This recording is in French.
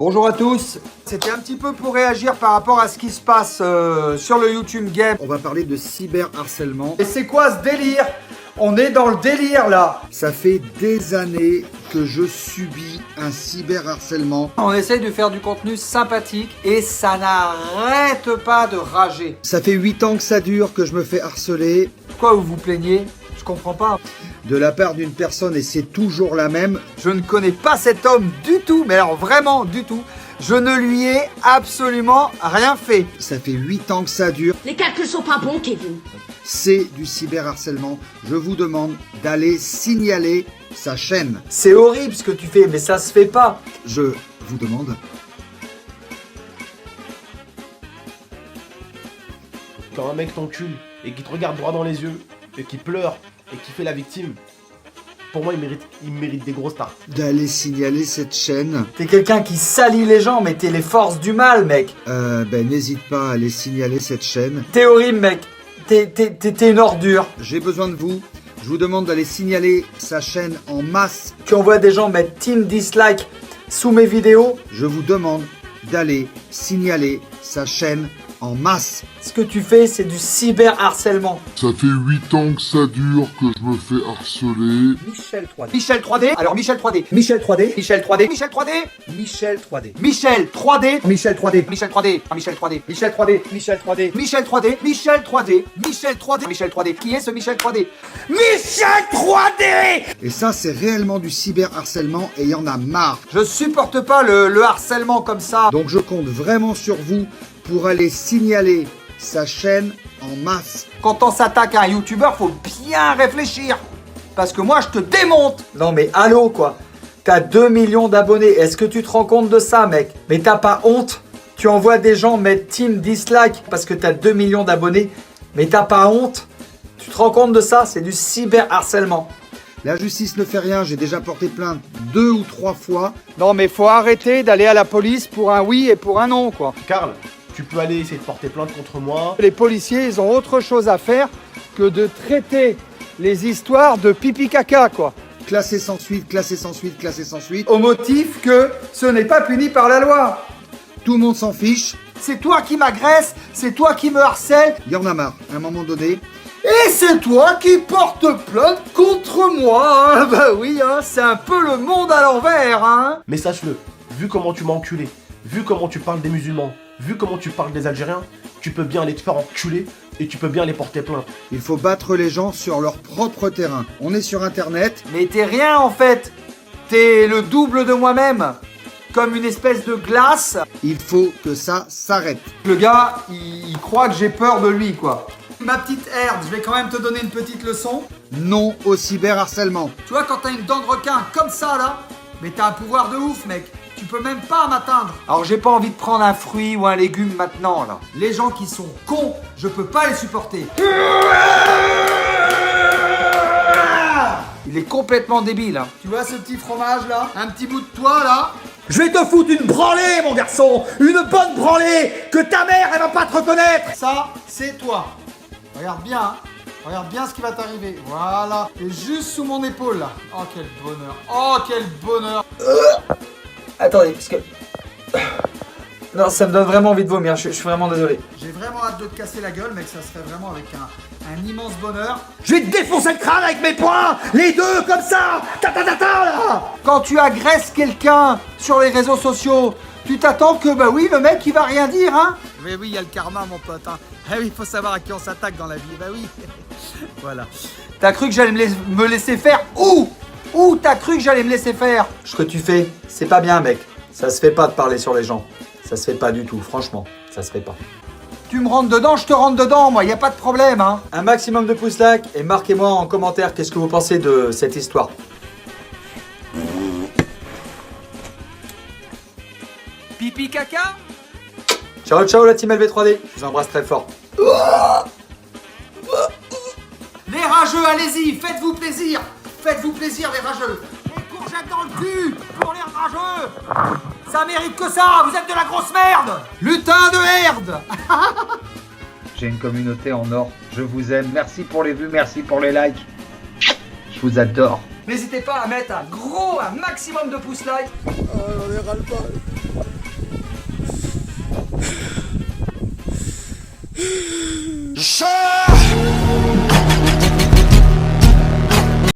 Bonjour à tous, c'était un petit peu pour réagir par rapport à ce qui se passe sur le YouTube Game. On va parler de cyberharcèlement. Et c'est quoi ce délire? On est dans le délire là. Ça fait des années que je subis un cyberharcèlement. On essaye de faire du contenu sympathique et ça n'arrête pas de rager. Ça fait 8 ans que ça dure, que je me fais harceler. Pourquoi vous vous plaignez? Je comprends pas. De la part d'une personne et c'est toujours la même. Je ne connais pas cet homme du tout, mais alors vraiment du tout. Je ne lui ai absolument rien fait. Ça fait 8 ans que ça dure. Les calculs sont pas bons, Kevin. C'est du cyberharcèlement. Je vous demande d'aller signaler sa chaîne. C'est horrible ce que tu fais, mais ça se fait pas. Je vous demande. Quand un mec t'encule et qui te regarde droit dans les yeux et qui pleure et qui fait la victime, pour moi il mérite des grosses tartes. D'aller signaler cette chaîne. T'es quelqu'un qui salit les gens, mais t'es les forces du mal, mec. N'hésite pas à aller signaler cette chaîne. T'es horrible, mec. T'es une ordure. J'ai besoin de vous. Je vous demande d'aller signaler sa chaîne en masse. Tu envoies des gens mettre team dislike sous mes vidéos. Je vous demande d'aller signaler sa chaîne en masse. Ce que tu fais, c'est du cyberharcèlement. Ça fait 8 ans que ça dure que je me fais harceler. Michel 3D. Michel 3D. Alors Michel 3D. Michel 3D. Michel 3D. Michel 3D. Michel 3D. Michel 3D. Michel 3D. Michel 3D. Michel 3D. Michel 3D. Michel 3D. Michel 3D. Michel 3D. Michel 3D. Michel 3D. Qui est ce Michel 3D? Michel 3D. Et ça, c'est réellement du cyberharcèlement et il y en a marre. Je supporte pas le harcèlement comme ça. Donc je compte vraiment sur vous pour aller signaler sa chaîne en masse. Quand on s'attaque à un youtubeur, faut bien réfléchir. Parce que moi, je te démonte. Non mais allô quoi. T'as 2 millions d'abonnés. Est-ce que tu te rends compte de ça, mec? Mais t'as pas honte? Tu envoies des gens mettre team dislike parce que t'as 2 millions d'abonnés. Mais t'as pas honte? Tu te rends compte de ça? C'est du cyberharcèlement. La justice ne fait rien, j'ai déjà porté plainte 2 ou 3 fois. Non mais faut arrêter d'aller à la police pour un oui et pour un non quoi. Karl, tu peux aller essayer de porter plainte contre moi. Les policiers, ils ont autre chose à faire que de traiter les histoires de pipi caca quoi. Classé sans suite, classé sans suite, classé sans suite. Au motif que ce n'est pas puni par la loi. Tout le monde s'en fiche. C'est toi qui m'agresses, c'est toi qui me harcèle, Il y en a marre. À un moment donné, et c'est toi qui portes plainte contre moi. Hein. Bah oui, hein, c'est un peu le monde à l'envers. Hein. Mais sache-le, vu comment tu m'as enculé, vu comment tu parles des musulmans, vu comment tu parles des Algériens, tu peux bien aller te faire enculer et tu peux bien aller porter plainte. il faut battre les gens sur leur propre terrain. On est sur internet. Mais t'es rien en fait. T'es le double de moi-même. Comme une espèce de glace. Il faut que ça s'arrête. Le gars, il croit que j'ai peur de lui quoi. Ma petite Herde, je vais quand même te donner une petite leçon. Non au cyberharcèlement. Tu vois, quand t'as une dent de requin comme ça là, mais t'as un pouvoir de ouf, mec. Tu peux même pas m'atteindre. Alors j'ai pas envie de prendre un fruit ou un légume maintenant là. Les gens qui sont cons, je peux pas les supporter. Il est complètement débile. Hein. Tu vois ce petit fromage là? Un petit bout de toi là? Je vais te foutre une branlée, mon garçon. Une bonne branlée. Que ta mère, elle va pas te reconnaître. Ça, c'est toi. Regarde bien. Hein. Regarde bien ce qui va t'arriver. Voilà. Et juste sous mon épaule là. Oh quel bonheur. Oh quel bonheur. Attendez, parce que... Non, ça me donne vraiment envie de vomir, je suis vraiment désolé. J'ai vraiment hâte de te casser la gueule, mec, ça serait vraiment avec un immense bonheur. Je vais te défoncer le crâne avec mes poings, les deux, comme ça. Là. Quand tu agresses quelqu'un sur les réseaux sociaux, tu t'attends que, bah oui, le mec, il va rien dire, hein. Mais oui, il y a le karma, mon pote, hein. Eh oui, il faut savoir à qui on s'attaque dans la vie, bah oui. Voilà. T'as cru que j'allais me laisser faire Où t'as cru que j'allais me laisser faire? Ce que tu fais, c'est pas bien, mec. Ça se fait pas de parler sur les gens. Ça se fait pas du tout, franchement. Ça se fait pas. Tu me rentres dedans, je te rentre dedans, moi. Y a pas de problème, hein. Un maximum de pouces like et marquez-moi en commentaire qu'est-ce que vous pensez de cette histoire. Pipi caca? Ciao, ciao, la team LV3D. Je vous embrasse très fort. Les rageux, allez-y, faites-vous plaisir. Faites-vous plaisir, les rageux. Les courgettes dans le cul pour les rageux. Ça mérite que ça, vous êtes de la grosse merde. Lutin de Herde. J'ai une communauté en or. Je vous aime. Merci pour les vues, merci pour les likes. Je vous adore. N'hésitez pas à mettre un maximum de pouces like. On est ras-le-bol. Je